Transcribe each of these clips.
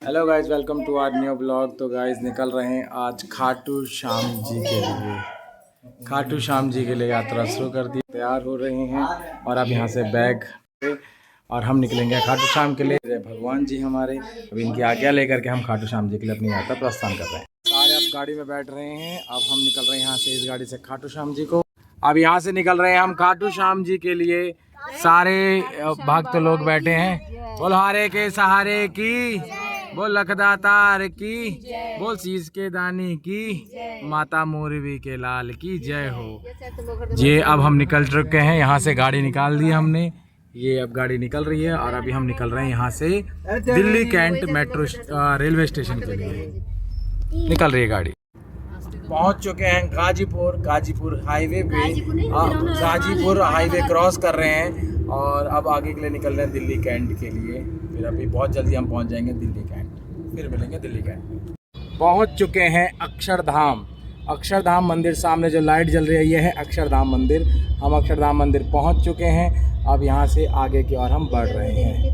Hello guys, welcome to our new blog. तो guys निकल रहे हैं आज खाटू श्याम जी के लिए। खाटू श्याम जी के लिए यात्रा शुरू कर दी, तैयार हो रहे हैं और अब यहाँ से बैग और हम निकलेंगे खाटू श्याम के लिए। भगवान जी हमारे, अब इनकी आज्ञा लेकर के हम खाटू श्याम जी के लिए अपनी यात्रा प्रस्थान कर रहे हैं। सारे अब गाड़ी में बैठ रहे हैं। अब हम निकल रहे हैं यहाँ से, इस गाड़ी से खाटू श्याम जी को। अब यहाँ से निकल रहे हैं हम खाटू श्याम जी के लिए। सारे भक्त लोग बैठे हैं। बोल हारे के सहारे की, बोल लखदातार की, बोल शीश के दानी की, माता मोरवी के लाल की जय हो। ये अब हम निकल चुके हैं यहाँ से, गाड़ी निकाल दी हमने। ये अब गाड़ी निकल रही है और अभी हम निकल रहे हैं यहाँ से Delhi cantt metro railway station के लिए निकल रही है गाड़ी। पहुँच चुके हैं गाजीपुर हाईवे पे। गाजीपुर हाईवे क्रॉस कर रहे हैं और अब आगे के लिए निकल रहे हैं दिल्ली कैंट के लिए। फिर अभी बहुत जल्दी हम पहुंच जाएंगे दिल्ली कैंट, फिर मिलेंगे दिल्ली कैंट में। पहुंच चुके हैं अक्षरधाम मंदिर। सामने जो लाइट जल रही है ये है अक्षरधाम मंदिर। हम अक्षरधाम मंदिर पहुंच चुके हैं। अब यहाँ से आगे की ओर हम बढ़ रहे हैं।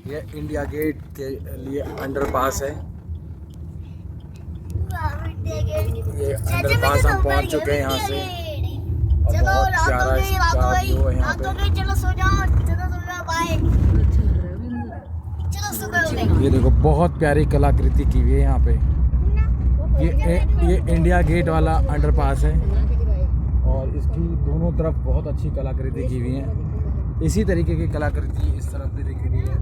ये इंडिया गेट के लिए अंडरपास है। ये अंडरपास हम पहुँच चुके हैं यहाँ से और बहुत प्यारा इसका व्यू है यहाँ पे। ये देखो बहुत प्यारी कलाकृति की हुई है यहाँ पे। ये इंडिया गेट वाला अंडरपास है और इसकी दोनों तरफ बहुत अच्छी कलाकृति की हुई है। इसी तरीके की कलाकृति इस तरफ भी दिख रही है।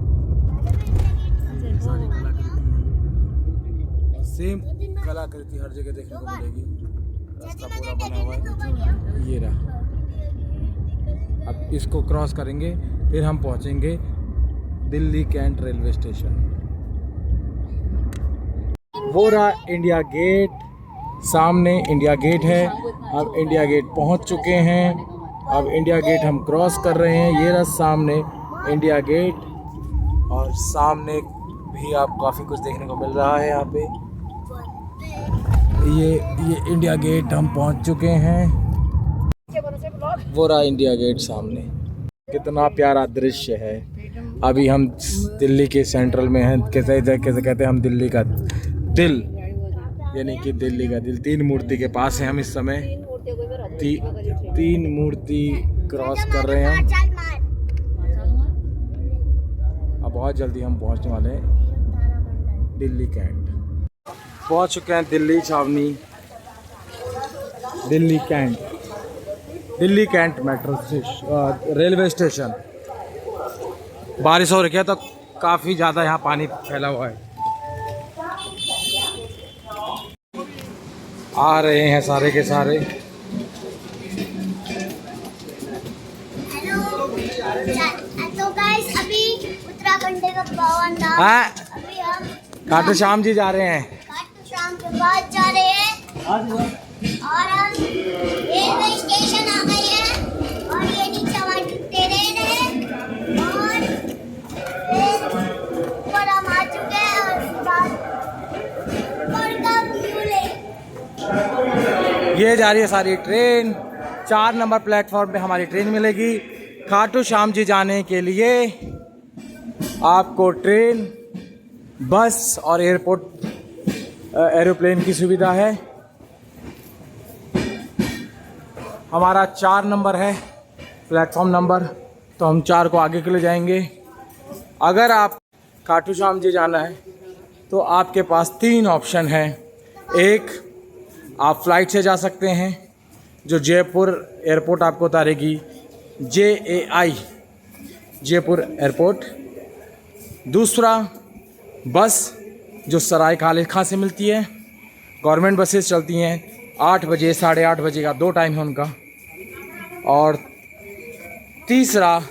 सारी कलाकृति सेम कलाकृति हर जगह देखने को मिलेगी। रास्ता पूरा बना हुआ है, ये रहा। अब इसको क्रॉस करेंगे फिर हम पहुंचेंगे दिल्ली कैंट रेलवे स्टेशन। वो रहा इंडिया गेट, सामने इंडिया गेट है। अब इंडिया गेट पहुंच चुके हैं। अब इंडिया गेट हम क्रॉस कर रहे हैं। ये रहा सामने इंडिया गेट और सामने भी आप काफ़ी कुछ देखने को मिल रहा है यहाँ पे। ये इंडिया गेट हम पहुंच चुके हैं। वो रहा इंडिया गेट सामने। कितना प्यारा दृश्य है। अभी हम दिल्ली के सेंट्रल में हैं। कैसे कहते हैं हम दिल्ली का दिल, यानी कि दिल्ली का दिल। तीन मूर्ति के पास है हम इस समय। तीन मूर्ति क्रॉस कर रहे हैं हम। अब बहुत जल्दी हम पहुंचने वाले हैं दिल्ली कैंट। पहुंच चुके हैं Delhi Chhavni, Delhi cantt metro railway station. बारिश हो रही है तो काफ़ी ज़्यादा यहाँ पानी फैला हुआ है। आ रहे हैं सारे के सारे। तो गाइस अभी उत्तराखंड का पावन धाम, अभी हम खाटू श्याम जी जा रहे हैं। खाटू श्याम के पास जा रहे हैं और हम रेलवे स्टेशन आ गए हैं और ये नीचे हमारी ट्रेन है और ऊपर हम आ चुके हैं और ऊपर का व्यू ले। ये जा रही है सारी ट्रेन। 4 नंबर प्लेटफॉर्म पे हमारी ट्रेन मिलेगी। खाटू श्याम जी जाने के लिए आपको ट्रेन, बस और एरोप्लेन की सुविधा है। हमारा 4 नंबर है प्लेटफॉर्म नंबर, तो हम 4 को आगे के लिए जाएंगे। अगर आप खाटू श्याम जी जाना है तो आपके पास 3 ऑप्शन हैं। एक, आप फ्लाइट से जा सकते हैं जो जयपुर एयरपोर्ट आपको उतारेगी, JAI जयपुर एयरपोर्ट। दूसरा, बस जो सराय खालिद खां से मिलती है। गवर्नमेंट बसेस चलती हैं 8 बजे, 8:30 बजे का 2 टाइम है उनका। और तीसरा,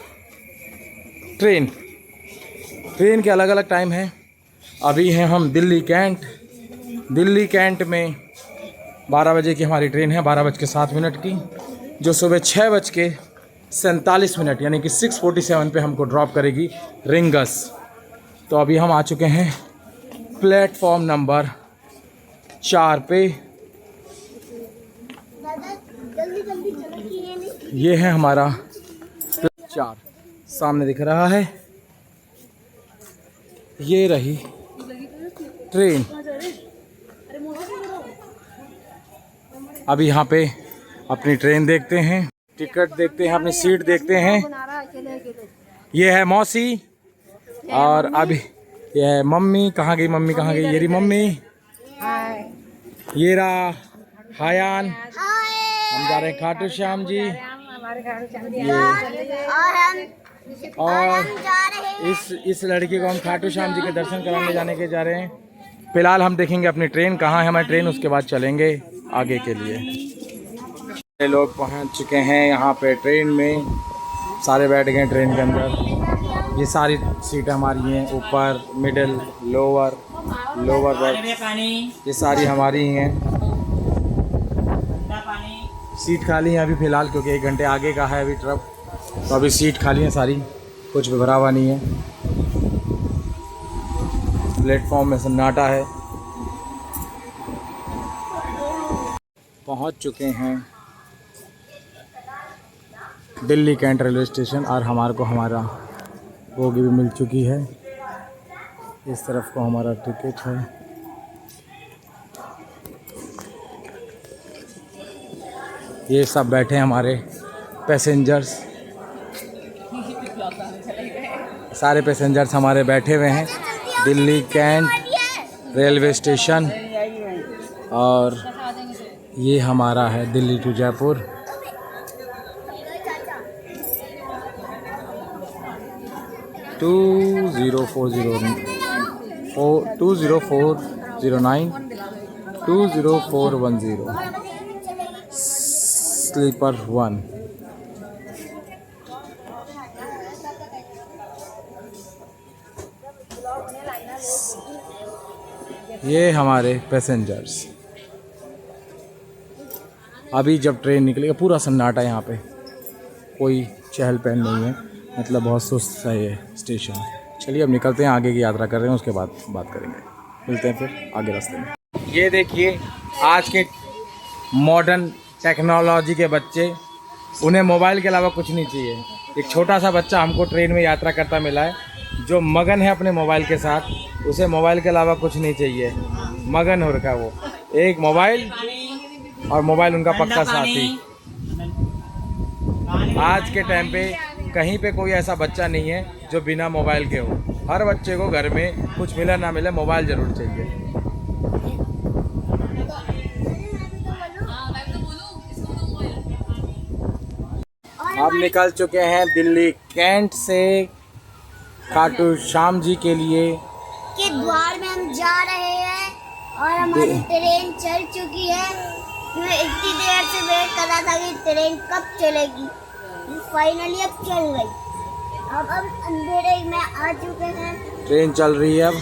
ट्रेन के अलग अलग टाइम हैं। अभी हैं हम दिल्ली कैंट में 12 बजे की हमारी ट्रेन है, 12:07 की, जो सुबह 6:47 यानी कि 6:47 पे हमको ड्रॉप करेगी रिंगस। तो अभी हम आ चुके हैं प्लेटफॉर्म नंबर 4 पे। ये है हमारा 4, सामने दिख रहा है। ये रही ट्रेन। अभी यहाँ पे अपनी ट्रेन देखते हैं, टिकट देखते हैं, अपनी सीट देखते हैं। ये है मौसी और अभी ये है मम्मी। कहाँ गई मम्मी, कहाँ गई? ये रही मम्मी, ये रहा हायान। हम जा रहे हैं खाटू श्याम जी। और इस लड़की को हम खाटू श्याम जी के दर्शन कराने जाने के जा रहे हैं। फिलहाल हम देखेंगे अपनी ट्रेन कहाँ है, हमारी ट्रेन, उसके बाद चलेंगे आगे के लिए। ये लोग पहुंच चुके हैं यहाँ पे ट्रेन में, सारे बैठ गए ट्रेन के अंदर। ये सारी सीटें हमारी हैं, ऊपर, मिडिल, लोअर बर्थ, ये सारी हमारी ही हैं। सीट खाली है अभी फ़िलहाल, क्योंकि 1 घंटे आगे का है अभी ट्रिप, तो अभी सीट खाली है सारी, कुछ भी भरा हुआ नहीं है। प्लेटफॉर्म में सन्नाटा है। पहुंच चुके हैं दिल्ली कैंट रेलवे स्टेशन और हमारे को हमारा बोगी भी मिल चुकी है। इस तरफ को हमारा टिकट है। ये सब बैठे हैं हमारे पैसेंजर्स, सारे पैसेंजर्स हमारे बैठे हुए हैं दिल्ली कैंट रेलवे स्टेशन। और ये हमारा है Delhi to Jaipur. Two 204009 20410 sleeper 1। ये हमारे पैसेंजर्स। अभी जब ट्रेन निकलेगा पूरा सन्नाटा है यहाँ पे, कोई चहल पहल नहीं है, मतलब बहुत सुस्त है ये स्टेशन। चलिए अब निकलते हैं, आगे की यात्रा कर रहे हैं, उसके बाद बात करेंगे, मिलते हैं फिर आगे रास्ते में। ये देखिए आज के मॉडर्न टेक्नोलॉजी के बच्चे, उन्हें मोबाइल के अलावा कुछ नहीं चाहिए। एक छोटा सा बच्चा हमको ट्रेन में यात्रा करता मिला है, जो मगन है अपने मोबाइल के साथ, उसे मोबाइल के अलावा कुछ नहीं चाहिए, मगन हो रखा है वो। एक मोबाइल और मोबाइल उनका पक्का साथी। आज के टाइम पे कहीं पे कोई ऐसा बच्चा नहीं है जो बिना मोबाइल के हो। हर बच्चे को घर में कुछ मिले ना मिले मोबाइल ज़रूर चाहिए। अब निकल चुके हैं दिल्ली कैंट से खाटू श्याम जी के लिए के द्वार में हम जा रहे हैं और हमारी ट्रेन चल चुकी है। मैं इतनी देर से वेट कर रहा था कि ट्रेन कब चलेगी, फाइनली अब चल गई। अब हम अंधेरे में आ चुके हैं, ट्रेन चल रही है। अब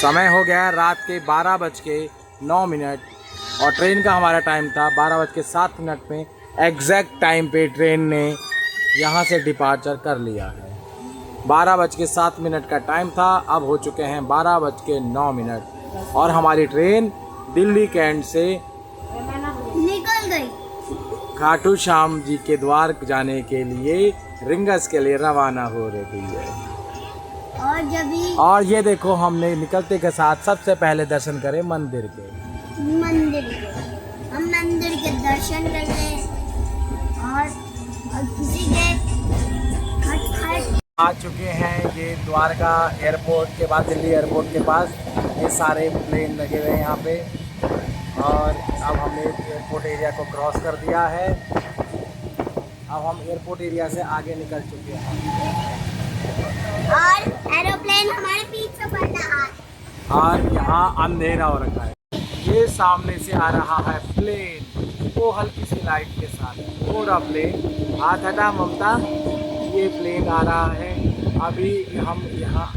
समय हो गया है रात के 12:09 और ट्रेन का हमारा टाइम था 12:07 में। एग्जैक्ट टाइम पे ट्रेन ने यहाँ से डिपार्चर कर लिया है। 12:07 का टाइम था, अब हो चुके हैं 12:09 और हमारी ट्रेन दिल्ली कैंट से निकल गई। खाटू श्याम जी के द्वार जाने के लिए रिंगस के लिए रवाना हो रही है। और ये देखो हमने निकलते के साथ सबसे पहले दर्शन करे मंदिर के। हम मंदिर के दर्शन करते और किसी के आ चुके हैं ये द्वारका एयरपोर्ट के बाद, दिल्ली एयरपोर्ट के पास ये सारे प्लेन लगे हुए हैं यहाँ पे। और अब हमने एयरपोर्ट एरिया को क्रॉस कर दिया है। अब हम एयरपोर्ट एरिया से आगे निकल चुके हैं और एरोप्लेन हमारे पीछे बढ़ रहा है और यहाँ अंधेरा हो रखा है। ये सामने से आ रहा है प्लेन, वो हल्की सी लाइट के साथ, पूरा प्लेन। हाथ हटा ममता, ये प्लेन आ रहा है। अभी हम यहाँ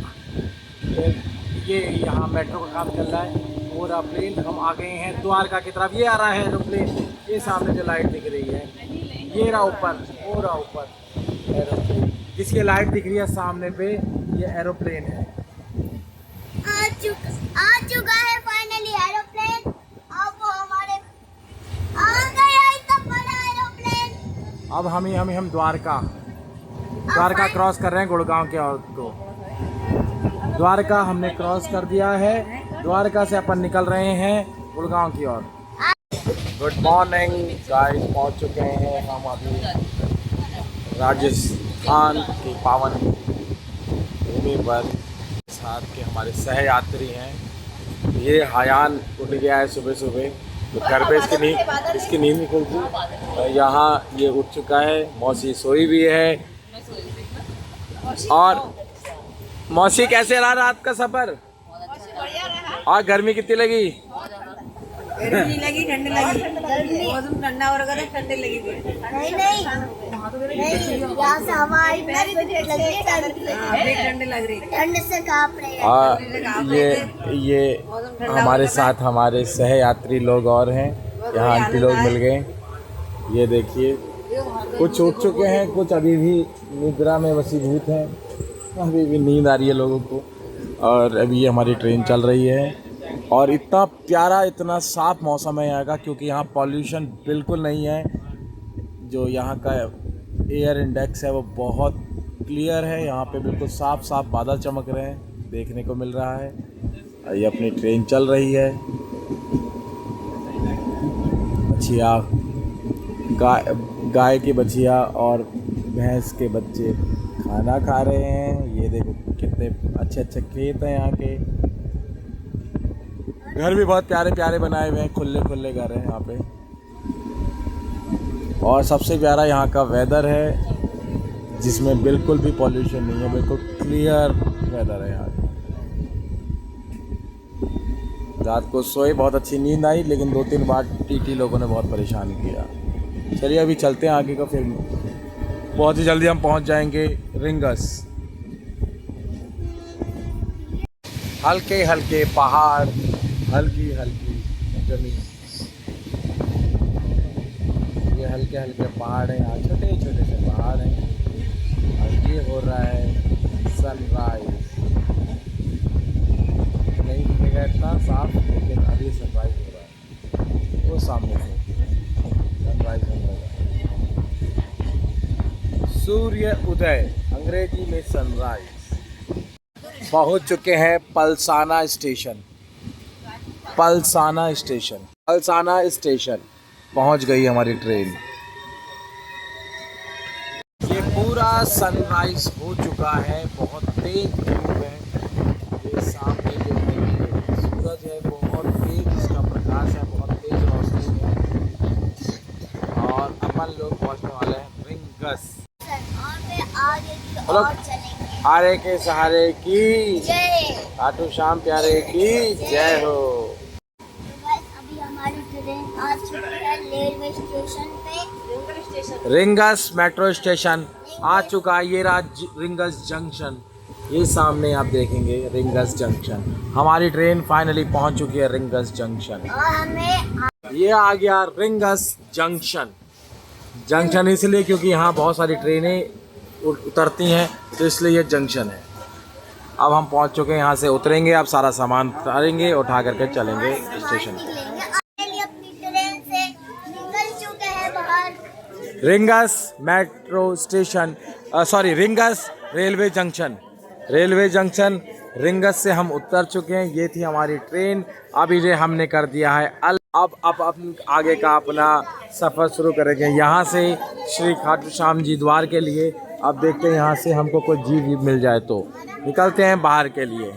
मेट्रो का काम चल रहा है, पूरा प्लेन। हम आ गए हैं द्वारका की तरफ। ये आ रहा है एरोप्लेन, ये सामने जो लाइट दिख रही है, ये रहा ऊपर, पूरा ऊपर एरोप्लेन, जिसकी लाइट दिख रही है सामने पे, ये एरोप्लेन है। आ चुका है फाइनली एरोप्लेन। अब वो हमारे आ गया इतना बड़ा एरोप्लेन। अब हम द्वारका क्रॉस कर रहे हैं, गुड़गांव के और को द्वारका हमने क्रॉस कर दिया है। द्वारका से अपन निकल रहे हैं गुड़गांव की ओर। गुड मॉर्निंग गाइस, पहुंच चुके हैं हम अभी राजस्थान की पावन भूमि पर। साथ के हमारे सह यात्री हैं। ये हायान उठ गया है सुबह सुबह, तो घर पे इसकी नींद नहीं खुलती। यहाँ ये उठ चुका है, मौसी सोई भी है। और मौसी कैसे रहा रात का सफर? और गर्मी कितनी लगी? गर्मी लगी, ठंड लगी, मौसम ठंडा हो रहा था, ठंड लगी। नहीं यहाँ से हवा आई, ठंड लग रही, ठंड से कांप रहे हैं। ये हमारे साथ हमारे सह यात्री लोग और हैं। यहाँ आंटी लोग मिल गए। ये देखिए, कुछ उठ चुके हैं, कुछ अभी भी निद्रा में वसीभूत हैं। अभी भी नींद आ रही है लोगों को। और अभी ये हमारी ट्रेन चल रही है। और इतना प्यारा, इतना साफ़ मौसम है यहाँ का, क्योंकि यहाँ पॉल्यूशन बिल्कुल नहीं है। जो यहाँ का एयर इंडेक्स है वो बहुत क्लियर है। यहाँ पे बिल्कुल साफ साफ बादल चमक रहे हैं, देखने को मिल रहा है। ये अपनी ट्रेन चल रही है। बछिया, गाय की बछिया और भैंस के बच्चे खाना खा रहे हैं। ये देखो कितने अच्छे अच्छे खेत हैं यहाँ के। घर भी बहुत प्यारे प्यारे बनाए हुए हैं, खुले खुले घर हैं यहाँ पे। और सबसे प्यारा यहाँ का वेदर है, जिसमें बिल्कुल भी पॉल्यूशन नहीं है, बिल्कुल क्लियर वेदर है यहाँ का। रात को सोए, बहुत अच्छी नींद आई, लेकिन 2-3 बार टीटी लोगों ने बहुत परेशान किया। चलिए अभी चलते हैं आगे का, फिर बहुत ही जल्दी हम पहुँच जाएंगे रिंगस। हल्के हल्के पहाड़, हल्की हल्की जमीन, ये हल्के हल्के पहाड़ हैं यहाँ, छोटे छोटे से पहाड़ हैं। और ये हो रहा है सनराइज। नहीं दिखेगा इतना साफ, लेकिन अभी सनराइज हो रहा है। वो सामने से सनराइज हो रहा है। सूर्य उदय, अंग्रेजी में सनराइज। पहुँच चुके हैं पलसाना स्टेशन। पलसाना स्टेशन पहुंच गई हमारी ट्रेन। ये पूरा सनराइज हो चुका है, बहुत तेज धूप है। ये सामने जो है सूरज है, बहुत तेज इसका प्रकाश है, बहुत तेज रोशनी है। और अपन लोग पहुंचने वाले हैं रिंगस। आरे के सहारे की जय, खाटू श्याम प्यारे की जय हो। अभी हमारी ट्रेन आ चुकी है रेलवे स्टेशन पे। रिंगस मेट्रो स्टेशन आ चुका है। ये रहा रिंगस जंक्शन। ये सामने आप देखेंगे रिंगस जंक्शन। हमारी ट्रेन फाइनली पहुंच चुकी है रिंगस जंक्शन। और हमें ये आ गया रिंगस जंक्शन इसलिए क्योंकि यहाँ बहुत सारी ट्रेनें उतरती हैं, तो इसलिए ये जंक्शन है। अब हम पहुंच चुके हैं, यहाँ से उतरेंगे, अब सारा सामान उतारेंगे, उठा करके चलेंगे स्टेशन। अपनी ट्रेन से निकल चुके हैं बाहर। Rings metro station, sorry rings railway junction rings से हम उतर चुके हैं। ये थी हमारी ट्रेन। अभी ये हमने कर दिया है अब आगे का अपना सफ़र शुरू करेंगे यहाँ से श्री खाटू श्याम जी द्वार के लिए। अब देखते हैं यहाँ से हमको कोई जीव मिल जाए तो निकलते हैं बाहर के लिए।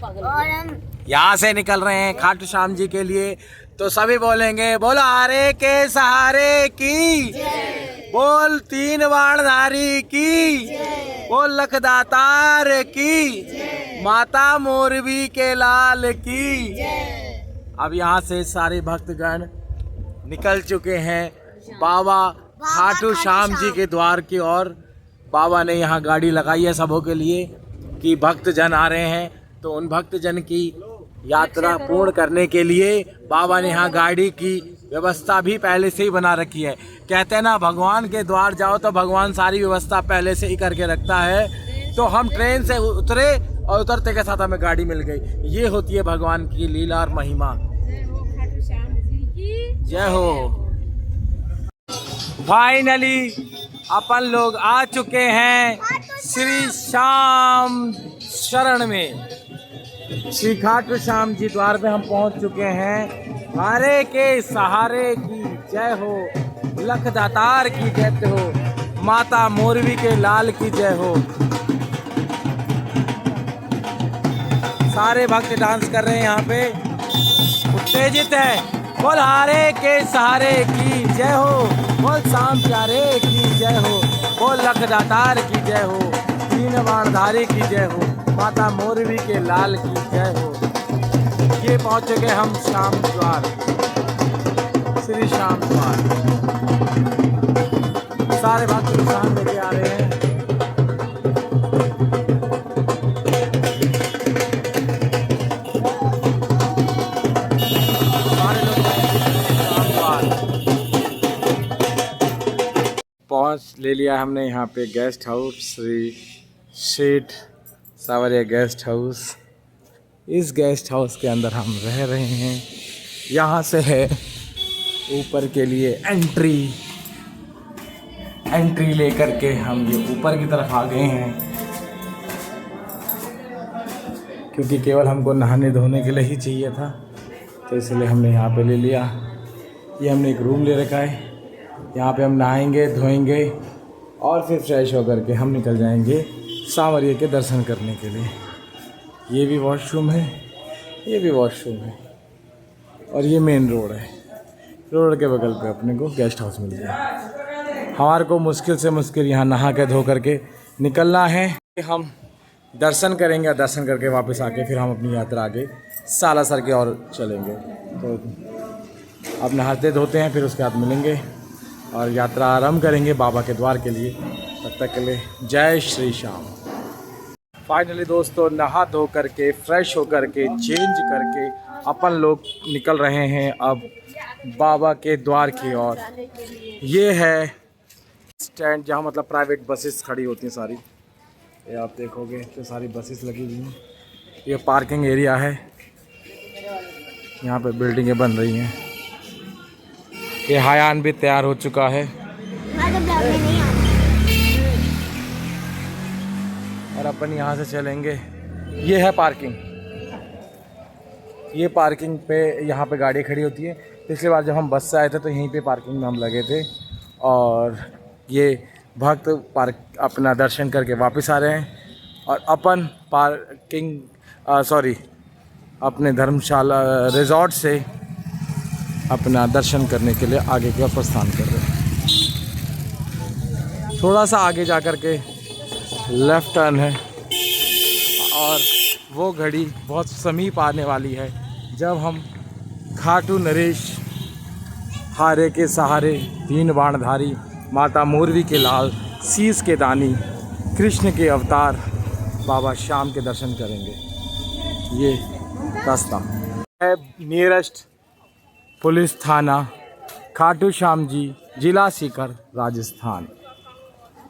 और हम यहाँ से निकल रहे हैं खाटू श्याम जी के लिए, तो सभी बोलेंगे बोलो आरे के सहारे की, बोल 3 बाणधारी की, बोल लखदातार की, माता मोरबी के लाल की। अब यहाँ से सारे भक्तगण निकल चुके हैं बाबा खाटू श्याम जी के द्वार की ओर। बाबा ने यहाँ गाड़ी लगाई है सबों के लिए कि भक्तजन आ रहे हैं, तो उन भक्तजन की यात्रा पूर्ण करने के लिए बाबा ने यहाँ गाड़ी की व्यवस्था भी पहले से ही बना रखी है। कहते हैं ना, भगवान के द्वार जाओ तो भगवान सारी व्यवस्था पहले से ही करके रखता है। तो हम ट्रेन से उतरे और उतरते के साथ हमें गाड़ी मिल गई। ये होती है भगवान की लीला और महिमा। जय हो। फाइनली अपन लोग आ चुके हैं शरण में। श्री खाटू श्याम जी द्वार पे हम पहुंच चुके हैं। हारे के सहारे की जय हो, लख दातार की जय हो, माता मोरवी के लाल की जय हो। सारे भक्त डांस कर रहे हैं यहाँ पे, उत्तेजित है। बोल हारे के सहारे की जय हो, बोल शाम प्यारे की जय हो, बोल लख दातार की जय हो, तीन बाणधारी की जय हो, माता मोरवी के लाल की जय हो। ये पहुँच गए हम श्याम द्वार, श्री श्याम द्वार। सारे भक्त प्रसाद लेके आ रहे हैं। पहुँच ले लिया हमने यहाँ पे गेस्ट हाउस, श्री शेठ सावरिया गेस्ट हाउस। इस गेस्ट हाउस के अंदर हम रह रहे हैं। यहाँ से है ऊपर के लिए एंट्री लेकर के हम ये ऊपर की तरफ आ गए हैं, क्योंकि केवल हमको नहाने धोने के लिए ही चाहिए था, तो इसलिए हमने यहाँ पे ले लिया। ये हमने एक रूम ले रखा है, यहाँ पे हम नहाएंगे धोएंगे और फिर फ्रेश होकर के हम निकल जाएंगे सांवरिया के दर्शन करने के लिए। ये भी वॉशरूम है, ये भी वॉशरूम है, और ये मेन रोड है। रोड के बगल पे अपने को गेस्ट हाउस मिल गया। हमारे को मुश्किल से मुश्किल यहाँ नहा के धो करके निकलना है। हम दर्शन करेंगे, दर्शन करके वापस आके फिर हम अपनी यात्रा आगे सालासर की ओर चलेंगे। तो अब नहाते धोते हैं, फिर उसके बाद मिलेंगे और यात्रा आरंभ करेंगे बाबा के द्वार के लिए। तब तक के लिए जय श्री श्याम। फाइनली दोस्तों नहा धो करके फ्रेश होकर के चेंज करके अपन लोग निकल रहे हैं अब बाबा के द्वार की ओर। ये है स्टैंड जहाँ मतलब प्राइवेट बसेस खड़ी होती हैं सारी। ये आप देखोगे तो सारी बसेस लगी हुई हैं। ये पार्किंग एरिया है, यहाँ पे बिल्डिंगें बन रही हैं। ये हायान भी तैयार हो चुका है और अपन यहाँ से चलेंगे। ये है पार्किंग, ये पार्किंग पे यहाँ पे गाड़ी खड़ी होती है। पिछली बार जब हम बस से आए थे तो यहीं पे पार्किंग में हम लगे थे, और ये भक्त पार्क अपना दर्शन करके वापस आ रहे हैं और अपन अपने धर्मशाला रिजॉर्ट से अपना दर्शन करने के लिए आगे की ओर प्रस्थान कर रहे हैं। थोड़ा सा आगे जा कर के लेफ़्ट टर्न है और वो घड़ी बहुत समीप आने वाली है जब हम खाटू नरेश हारे के सहारे तीन बाणधारी माता मोरवी के लाल शीस के दानी कृष्ण के अवतार बाबा श्याम के दर्शन करेंगे। ये रास्ता है नियरेस्ट पुलिस थाना खाटू श्याम जी, जिला सीकर, राजस्थान।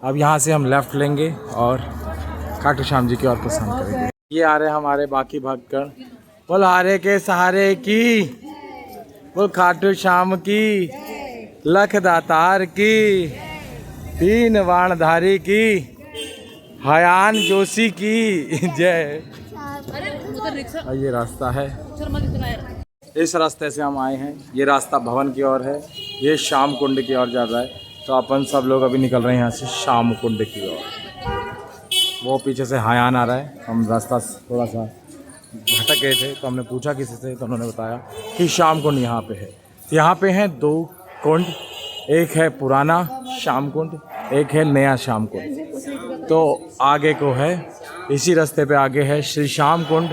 अब यहाँ से हम लेफ़्ट लेंगे और खाटू श्याम जी की ओर प्रस्थान करेंगे। ये आ रहे हैं हमारे बाकी भक्तगण। बोल हारे के सहारे की, बोल खाटू श्याम की, लख दातार की, तीन बाणधारी की, हयान जोशी की जय। ये रास्ता है, इस रास्ते से हम आए हैं। ये रास्ता भवन की ओर है, ये श्याम कुंड की ओर जा रहा है। तो अपन सब लोग अभी निकल रहे हैं यहाँ से श्याम कुंड की ओर। वो पीछे से हयान आ रहा है। हम रास्ता थोड़ा सा भटक गए थे तो हमने पूछा किसी से, तो उन्होंने बताया कि श्याम कुंड यहाँ पे है। तो यहाँ पे हैं दो कुंड, एक है पुराना श्याम कुंड, एक है नया श्याम कुंड। तो आगे को है, इसी रास्ते पे आगे है श्री श्याम कुंड,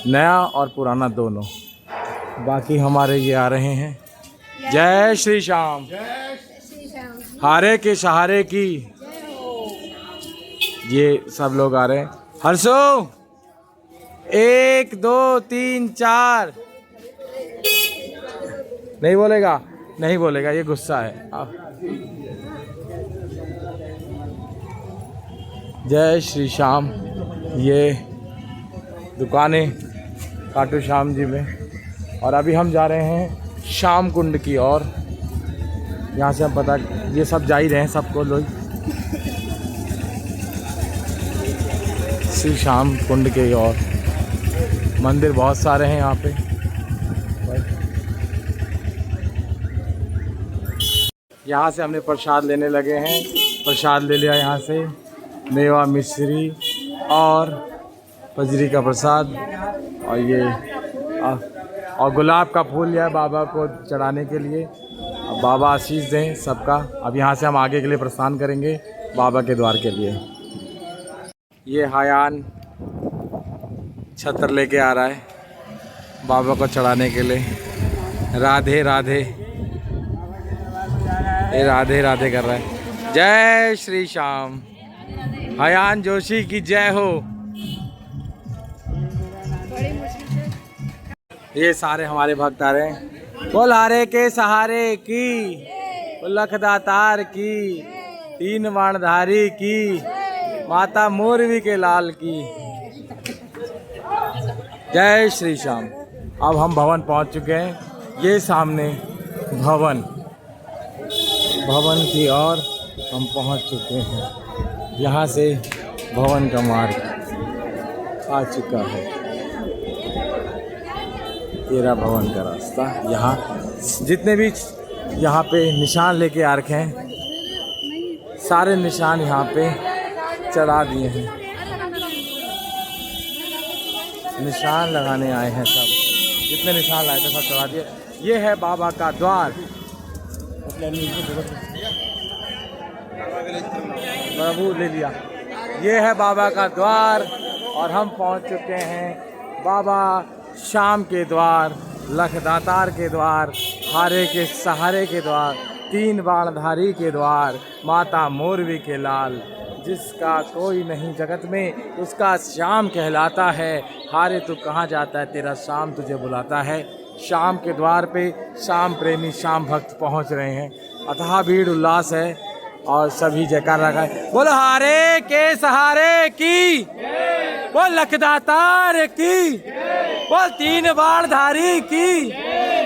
नया और पुराना दोनों। बाकी हमारे ये आ रहे हैं। जय श्री श्याम, हारे के सहारे की। ये सब लोग आ रहे हैं। हर्षो 1 2 3 4 नहीं बोलेगा, नहीं बोलेगा, ये गुस्सा है। जय श्री श्याम। ये दुकानें खाटू श्याम जी में, और अभी हम जा रहे हैं श्याम कुंड की ओर। यहाँ से हम पता, ये सब जा ही रहे हैं, सबको लोग श्री श्याम कुंड के ओर। मंदिर बहुत सारे हैं यहाँ पे। यहाँ से हमने प्रसाद लेने लगे हैं। प्रसाद ले लिया यहाँ से, मेवा मिश्री और बजरी का प्रसाद और ये और गुलाब का फूल लिया है बाबा को चढ़ाने के लिए। अब बाबा आशीष दें सबका। अब यहाँ से हम आगे के लिए प्रस्थान करेंगे बाबा के द्वार के लिए। ये हायान छत्र लेके आ रहा है बाबा को चढ़ाने के लिए। राधे राधे, ये राधे राधे कर रहा है। जय श्री श्याम। हायान जोशी की जय हो। ये सारे हमारे भक्त आ रहे हैं। बोल हारे के सहारे की, लख दातार की, तीन बाणधारी की, माता मोरवी के लाल की। जय श्री श्याम। अब हम भवन पहुंच चुके हैं। ये सामने भवन की ओर हम पहुंच चुके हैं। यहाँ से भवन का मार्ग आ चुका है। तेरा भवन का रास्ता। यहाँ जितने भी यहाँ पे निशान लेके आ रखे हैं, सारे निशान यहाँ पे चढ़ा दिए हैं। निशान लगाने आए हैं सब, जितने निशान लाए थे सब चढ़ा दिए। ये है बाबा का द्वार। प्रभु ले लिया। ये है बाबा का द्वार और हम पहुंच चुके हैं बाबा श्याम के द्वार, लखदातार के द्वार, हारे के सहारे के द्वार, तीन बाणधारी के द्वार, माता मोरवी के लाल। जिसका कोई नहीं जगत में उसका श्याम कहलाता है। हारे तू कहाँ जाता है, तेरा श्याम तुझे बुलाता है। श्याम के द्वार पे श्याम प्रेमी श्याम भक्त पहुँच रहे हैं। अथाह भीड़ उल्लास है और सभी जयकार लगाए। बोलो हारे के सहारे की, बोल लखदातार की, बोल तीन बाणधारी की,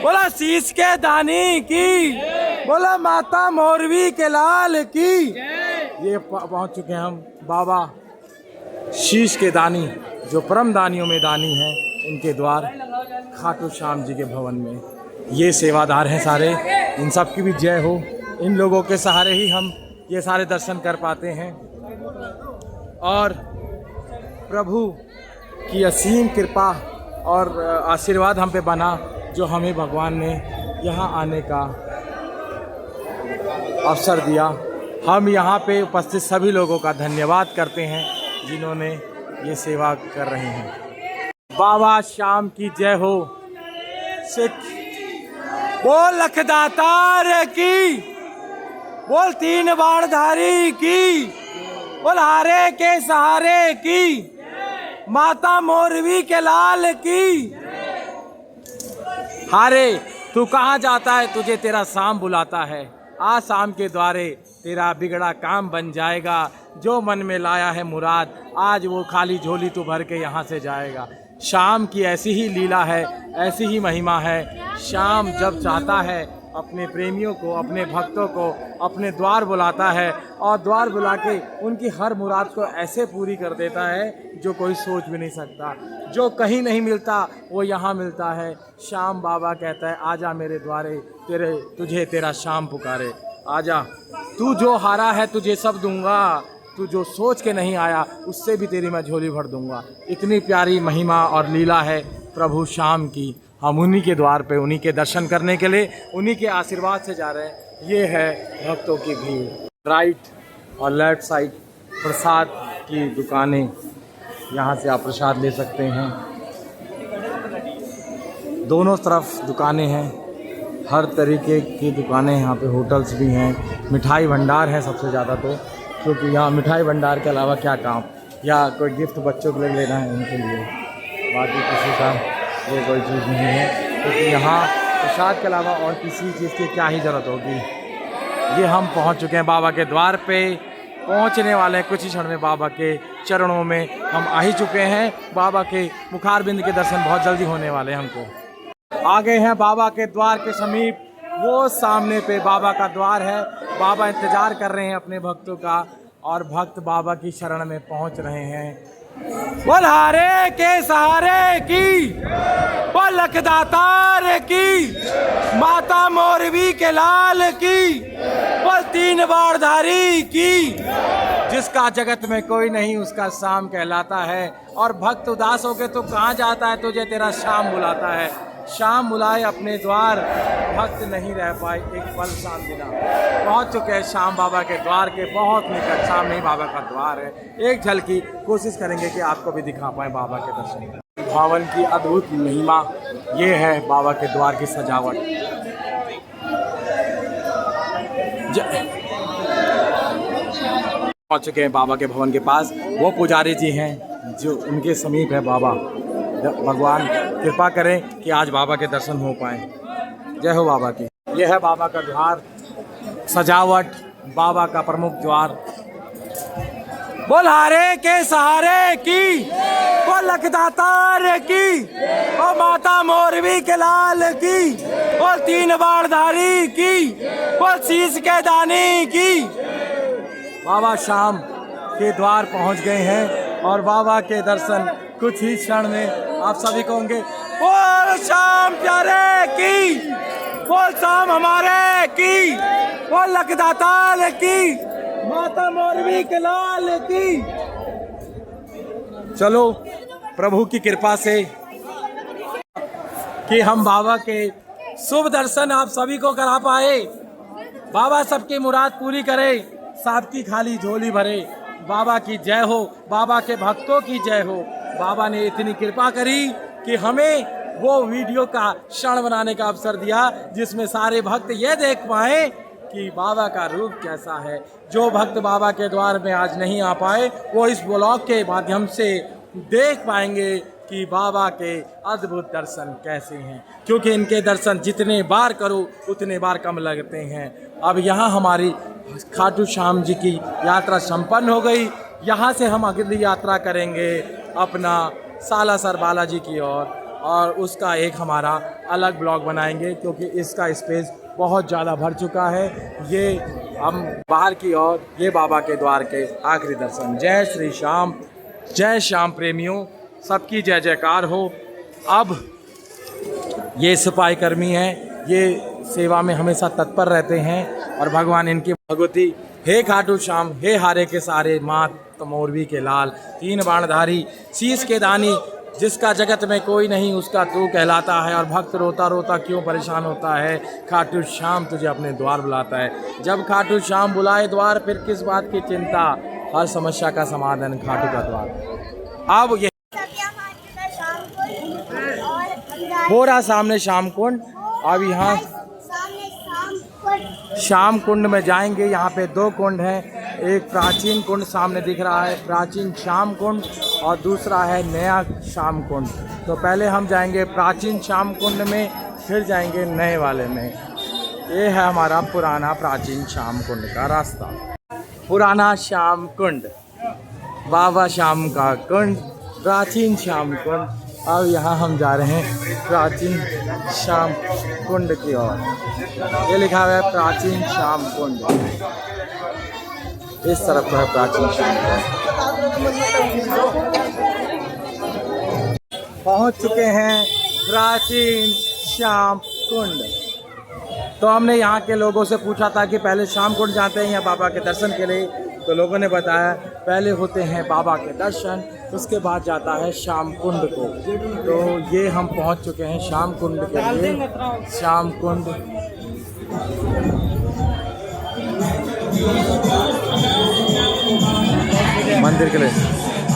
बोला शीश के दानी की, बोला माता मोरवी के लाल की। ये पहुंच चुके हैं हम बाबा शीश के दानी, जो परम दानियों में दानी हैं, उनके द्वार खाटू श्याम जी के भवन में। ये सेवादार हैं सारे, इन सब की भी जय हो। इन लोगों के सहारे ही हम ये सारे दर्शन कर पाते हैं और प्रभु की असीम कृपा और आशीर्वाद हम पे बना, जो हमें भगवान ने यहाँ आने का अवसर दिया। हम यहाँ पे उपस्थित सभी लोगों का धन्यवाद करते हैं जिन्होंने ये सेवा कर रहे हैं। बाबा श्याम की जय हो। सिख बोल लखदातार की, बोल तीन बाणधारी की, बोल हारे के सहारे की, माता मोरवी के लाल की। हारे तू कहाँ जाता है, तुझे तेरा शाम बुलाता है। आ शाम के द्वारे तेरा बिगड़ा काम बन जाएगा। जो मन में लाया है मुराद, आज वो खाली झोली तू भर के यहाँ से जाएगा। शाम की ऐसी ही लीला है, ऐसी ही महिमा है। शाम जब चाहता है अपने प्रेमियों को, अपने भक्तों को अपने द्वार बुलाता है और द्वार बुला के उनकी हर मुराद को ऐसे पूरी कर देता है जो कोई सोच भी नहीं सकता। जो कहीं नहीं मिलता वो यहाँ मिलता है। श्याम बाबा कहता है आजा मेरे द्वारे, तुझे तेरा श्याम पुकारे। आजा, तू जो हारा है तुझे सब दूंगा, तू जो सोच के नहीं आया उससे भी तेरी मैं झोली भर दूंगा। इतनी प्यारी महिमा और लीला है प्रभु श्याम की। हम उन्हीं के द्वार पे, उन्हीं के दर्शन करने के लिए, उन्हीं के आशीर्वाद से जा रहे हैं। ये है भक्तों की भीड़। राइट और लेफ्ट साइड प्रसाद की दुकानें, यहाँ से आप प्रसाद ले सकते हैं। दोनों तरफ दुकानें हैं, हर तरीके की दुकानें यहाँ पे। होटल्स भी हैं, मिठाई भंडार है सबसे ज़्यादा तो, क्योंकि यहाँ मिठाई भंडार के अलावा क्या काम, या कोई गिफ्ट बच्चों के लिए लेना है उनके लिए, बाकी किसी का ये कोई चीज़ नहीं है। क्योंकि यहाँ प्रसाद के अलावा और किसी चीज़ की क्या ही ज़रूरत होगी। ये हम पहुँच चुके हैं बाबा के द्वार पे, पहुँचने वाले हैं कुछ ही क्षण में। बाबा के चरणों में हम आ ही चुके हैं। बाबा के मुखारबिंद के दर्शन बहुत जल्दी होने वाले हैं हमको। आ गए हैं बाबा के द्वार के समीप। वो सामने पे बाबा का द्वार है। बाबा इंतज़ार कर रहे हैं अपने भक्तों का और भक्त बाबा की शरण में पहुंच रहे हैं। बोल हारे के सहारे की, बोल लखदातार की, माता मोरवी के लाल की, बोल 3 बाणधारी की। जिसका जगत में कोई नहीं उसका शाम कहलाता है। और भक्त उदास होके तो कहाँ जाता है, तुझे तेरा शाम बुलाता है। शाम बुलाए अपने द्वार, भक्त नहीं रह पाए एक पल शाम बिना। पहुँच चुके हैं शाम बाबा के द्वार के बहुत निकट। सामने ही बाबा का द्वार है। एक झलकी कोशिश करेंगे कि आपको भी दिखा पाए बाबा के दर्शन। भवन की अद्भुत महिमा ये है बाबा के द्वार की सजावट। पहुँच चुके हैं बाबा के भवन के पास। वो पुजारी जी हैं जो उनके समीप है बाबा। भगवान कृपा करें कि आज बाबा के दर्शन हो पाए। जय हो बाबा की। यह है बाबा का द्वार, सजावट, बाबा का प्रमुख द्वार। बोल हारे के सहारे की, बोल लखदातार की, ओ माता मोरवी के लाल की, बोल 3 बाणधारी की, बोल शीश के दानी की। बाबा शाम के द्वार पहुंच गए हैं और बाबा के दर्शन कुछ ही क्षण में आप सभी को होंगे। बोल शाम प्यारे की, बोल शाम हमारे की, बोल लखदातार की, माता मोरवी के लाल की। चलो प्रभु की कृपा से कि हम बाबा के शुभ दर्शन आप सभी को करा पाए। बाबा सबकी मुराद पूरी करे, सबकी खाली झोली भरे। बाबा की जय हो, बाबा के भक्तों की जय हो। बाबा ने इतनी कृपा करी कि हमें वो वीडियो का क्षण बनाने का अवसर दिया जिसमें सारे भक्त ये देख पाए कि बाबा का रूप कैसा है। जो भक्त बाबा के द्वार में आज नहीं आ पाए वो इस ब्लॉग के माध्यम से देख पाएंगे कि बाबा के अद्भुत दर्शन कैसे हैं, क्योंकि इनके दर्शन जितने बार करो उतने बार कम लगते हैं। अब यहाँ हमारी खाटू श्याम जी की यात्रा संपन्न हो गई। यहाँ से हम अगली यात्रा करेंगे अपना सालासर बालाजी की ओर और उसका एक हमारा अलग ब्लॉग बनाएंगे क्योंकि इसका स्पेस बहुत ज़्यादा भर चुका है। ये हम बाहर की ओर, ये बाबा के द्वार के आखिरी दर्शन। जय श्री श्याम, जय श्याम प्रेमियों, सबकी जय जयकार हो। अब ये सिपाही कर्मी हैं, ये सेवा में हमेशा तत्पर रहते हैं और भगवान इनकी भगवती। हे खाटू श्याम, हे हारे के सारे, मात मोरवी के लाल, 3 बाणधारी, शीश के दानी, जिसका जगत में कोई नहीं उसका तू कहलाता है। और भक्त रोता रोता क्यों परेशान होता है, खाटू श्याम तुझे अपने द्वार बुलाता है। जब खाटू श्याम बुलाए द्वार फिर किस बात की चिंता, हर समस्या का समाधान खाटू का द्वार। अब ये हो रहा सामने श्याम कुंड। अब यहाँ श्याम कुंड में जाएंगे। यहाँ पे 2 कुंड हैं, एक प्राचीन कुंड सामने दिख रहा है, प्राचीन श्याम कुंड, और दूसरा है नया श्याम कुंड। तो पहले हम जाएंगे प्राचीन श्याम कुंड में, फिर जाएंगे नए वाले में। ये है हमारा पुराना प्राचीन श्याम कुंड का रास्ता। पुराना श्याम कुंड, बाबा श्याम का कुंड, प्राचीन श्याम कुंड। अब यहाँ हम जा रहे हैं प्राचीन श्याम कुंड की ओर। ये लिखा हुआ है प्राचीन श्याम कुंड, इस तरफ है प्राचीन श्याम कुंड। पहुँच चुके हैं प्राचीन श्याम कुंड। तो हमने यहाँ के लोगों से पूछा था कि पहले श्याम कुंड जाते हैं या बाबा के दर्शन के लिए, तो लोगों ने बताया पहले होते हैं बाबा के दर्शन, उसके बाद जाता है श्याम कुंड को। तो ये हम पहुँच चुके हैं श्याम कुंड के लिए। श्याम कुंड मंदिर के लिए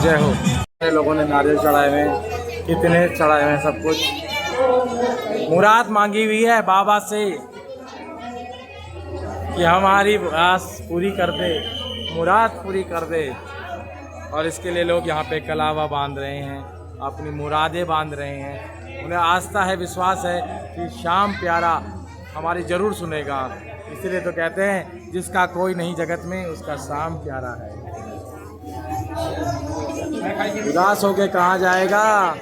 जय हो। लोगों ने नारियल चढ़ाए हुए हैं, कितने चढ़ाए हुए हैं, सब कुछ मुराद मांगी हुई है बाबा से कि हमारी आस पूरी कर दे, मुराद पूरी कर दे। और इसके लिए लोग यहाँ पे कलावा बांध रहे हैं, अपनी मुरादें बांध रहे हैं। उन्हें आस्था है, विश्वास है कि श्याम प्यारा हमारी ज़रूर सुनेगा। इसलिए तो कहते हैं जिसका कोई नहीं जगत में उसका श्याम प्यारा है। उदास होके कहाँ जाएगा,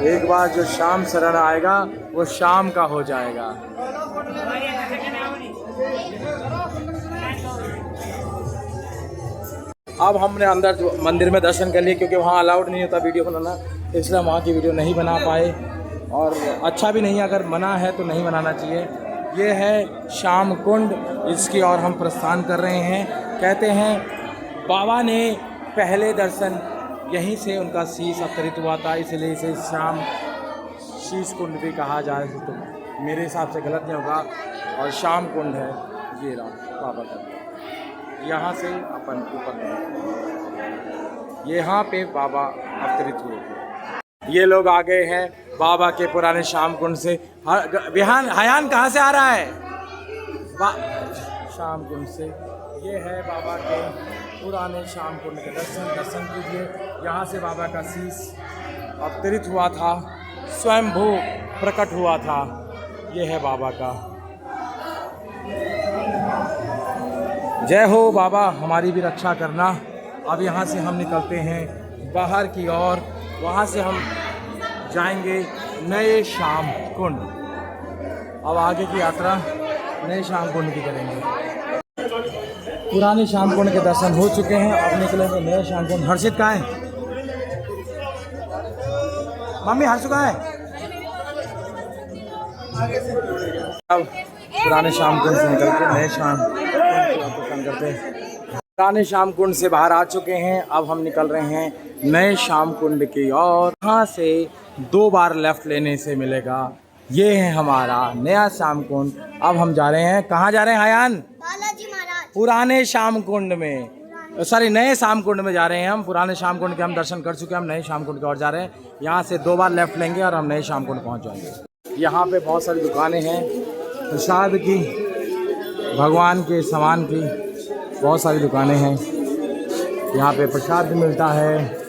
एक बार जो श्याम शरण आएगा वो शाम का हो जाएगा। अब हमने अंदर मंदिर में दर्शन कर लिए क्योंकि वहाँ अलाउड नहीं होता वीडियो बनाना, इसलिए वहाँ की वीडियो नहीं बना पाए और अच्छा भी नहीं, अगर मना है तो नहीं बनाना चाहिए। ये है श्याम कुंड, इसकी ओर हम प्रस्थान कर रहे हैं। कहते हैं बाबा ने पहले दर्शन यहीं से उनका शीश अवतरित हुआ था, इसलिए इसे श्याम शीश कुंड भी कहा जाए तो मेरे हिसाब से गलत नहीं होगा। और श्याम कुंड है ये रहा बाबा का, यहाँ से अपन ऊपर यहाँ पे बाबा अवतरित हुए थे। ये लोग आ गए हैं बाबा के पुराने श्याम कुंड से। बिहान हयान कहाँ से आ रहा है? श्याम कुंड से। ये है बाबा के पुराने श्याम कुंड के दर्शन कीजिए। यहाँ से बाबा का शीश अवतरित हुआ था, स्वयंभू प्रकट हुआ था। ये है बाबा का। जय हो बाबा, हमारी भी रक्षा करना। अब यहाँ से हम निकलते हैं बाहर की ओर, वहाँ से हम जाएंगे नए श्याम कुंड। अब आगे की यात्रा नए श्याम कुंड की करेंगे। पुराने श्याम कुंड के दर्शन हो चुके हैं, अब निकलेंगे नए श्याम कुंड। हर्षित कहाँ है? मम्मी हर्षु कहाँ है? अब पुराने श्याम कुंड से निकल के नए श्याम कुंड करते हैं। पुराने श्याम कुंड से बाहर आ चुके हैं, अब हम निकल रहे हैं नए श्याम कुंड की ओर। यहाँ से 2 बार लेफ्ट लेने से मिलेगा। ये है हमारा नया श्याम कुंड। अब हम जा रहे हैं, कहाँ जा रहे हैं हयान? बालाजी महाराज। पुराने श्याम कुंड में, सॉरी नए श्याम कुंड में जा रहे हैं हम। पुराने श्याम कुंड के हम दर्शन कर चुके हैं, हम नए श्याम कुंड की ओर जा रहे हैं। यहाँ से 2 बार लेफ्ट लेंगे और हम नए श्याम कुंड पहुँच जाएंगे। यहाँ पे बहुत सारी दुकानें हैं प्रसाद की, भगवान के सामान की बहुत सारी दुकानें हैं। यहाँ पे प्रसाद भी मिलता है,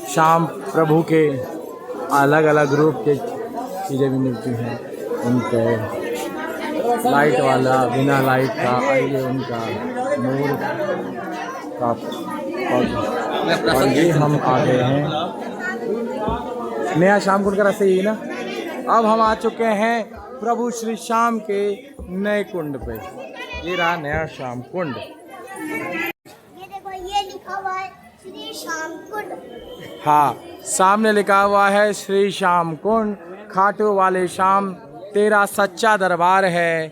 श्याम प्रभु के अलग अलग रूप के चीज़ें भी मिलती हैं। उनके लाइट वाला, बिना लाइट का, ये उनका नूर का। और ये हम आ गए हैं नया श्याम कुंड का रास्ता यही ना। अब हम आ चुके हैं प्रभु श्री श्याम के नए कुंड पे। ये रहा नया श्याम कुंड। ये देखो, ये लिखा हुआ है श्री श्याम कुंड। हाँ, सामने लिखा हुआ है श्री श्याम कुंड। खाटू वाले श्याम तेरा सच्चा दरबार है,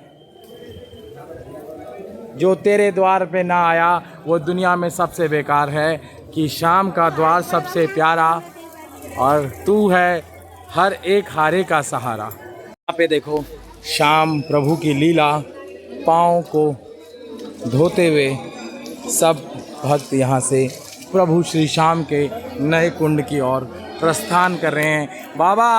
जो तेरे द्वार पे ना आया वो दुनिया में सबसे बेकार है। कि श्याम का द्वार सबसे प्यारा और तू है हर एक हारे का सहारा। यहाँ पे देखो श्याम प्रभु की लीला, पाँव को धोते हुए सब भक्त यहाँ से प्रभु श्री श्याम के नए कुंड की ओर प्रस्थान कर रहे हैं। बाबा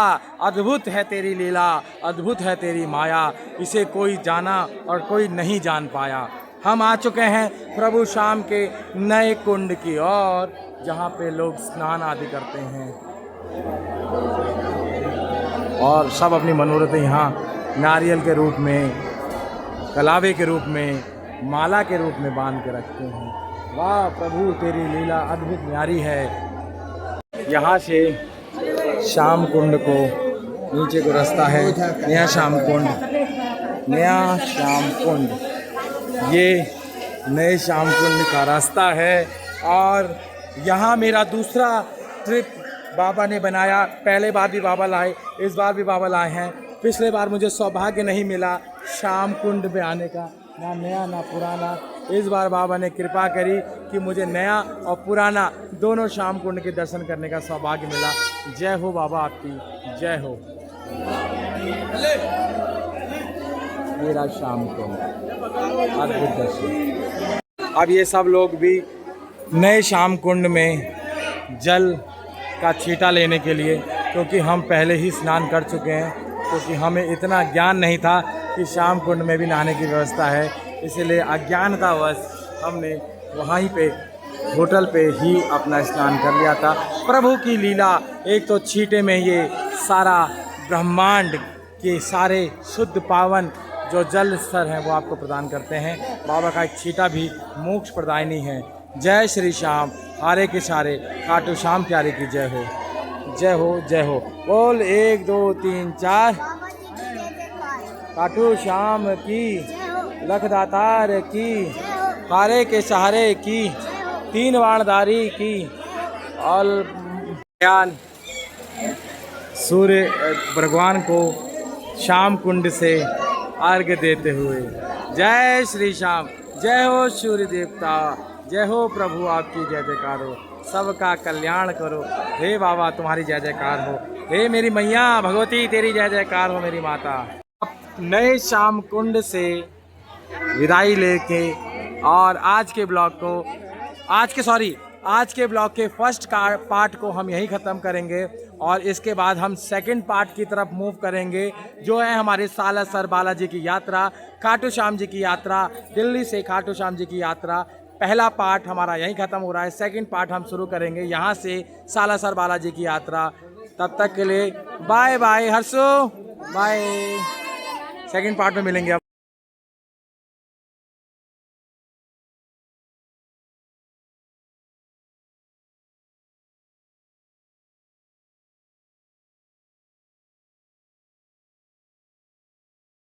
अद्भुत है तेरी लीला, अद्भुत है तेरी माया, इसे कोई जाना और कोई नहीं जान पाया। हम आ चुके हैं प्रभु श्याम के नए कुंड की ओर, जहाँ पे लोग स्नान आदि करते हैं और सब अपनी मनोरथें यहाँ नारियल के रूप में, कलावे के रूप में, माला के रूप में बांध के रखते हैं। वाह प्रभु तेरी लीला अद्भुत न्यारी है। यहाँ से श्याम कुंड को नीचे को रास्ता है, नया श्याम कुंड, नया श्याम कुंड। ये नए श्याम कुंड का रास्ता है और यहाँ मेरा दूसरा ट्रिप बाबा ने बनाया। पहले बार भी बाबा लाए, इस बार भी बाबा लाए हैं। पिछले बार मुझे सौभाग्य नहीं मिला श्याम कुंड पे आने का, ना नया ना पुराना। इस बार बाबा ने कृपा करी कि मुझे नया और पुराना दोनों श्याम कुंड के दर्शन करने का सौभाग्य मिला। जय हो बाबा आपकी, जय हो। मेरा श्याम कुंड अद्भुत दर्शन। अब ये सब लोग भी नए श्याम कुंड में जल का छींटा लेने के लिए, क्योंकि हम पहले ही स्नान कर चुके हैं, क्योंकि हमें इतना ज्ञान नहीं था कि श्याम कुंड में भी नहाने की व्यवस्था है, इसलिए अज्ञानतावश हमने वहीं पे होटल पे ही अपना स्नान कर लिया था। प्रभु की लीला, एक तो छींटे में ये सारा ब्रह्मांड के सारे शुद्ध पावन जो जल स्तर हैं वो आपको प्रदान करते हैं। बाबा का एक छींटा भी मोक्ष प्रदायनी है। जय श्री श्याम, हारे के सारे, खाटू श्याम प्यारे की जय हो, जय हो, जय हो। बोल 1 2 3 4। बाबा जी की जय जयकार। खाटू श्याम की, जय हो, लखदातार की, जय हो, हारे के सहारे की, जय हो। तीन बाणधारी की और ज्ञान सूर्य भगवान को श्याम कुंड से अर्घ्य देते हुए। जय श्री श्याम, जय हो सूर्य देवता, जय हो प्रभु, आपकी जय जयकार हो, सबका कल्याण करो। हे बाबा तुम्हारी जय जयकार हो, हे मेरी मैया भगवती तेरी जय जयकार हो मेरी माता। नए श्याम कुंड से विदाई लेके और आज के ब्लॉग के फर्स्ट पार्ट को हम यहीं ख़त्म करेंगे और इसके बाद हम सेकंड पार्ट की तरफ मूव करेंगे, जो है हमारे सालासर बालाजी की यात्रा, खाटू श्याम जी की यात्रा, दिल्ली से खाटू श्याम जी की यात्रा। पहला पार्ट हमारा यहीं ख़त्म हो रहा है, सेकंड पार्ट हम शुरू करेंगे यहाँ से सालासर बालाजी की यात्रा। तब तक के लिए बाय बाय हर्षो, बाय। सेकंड पार्ट में मिलेंगे अब।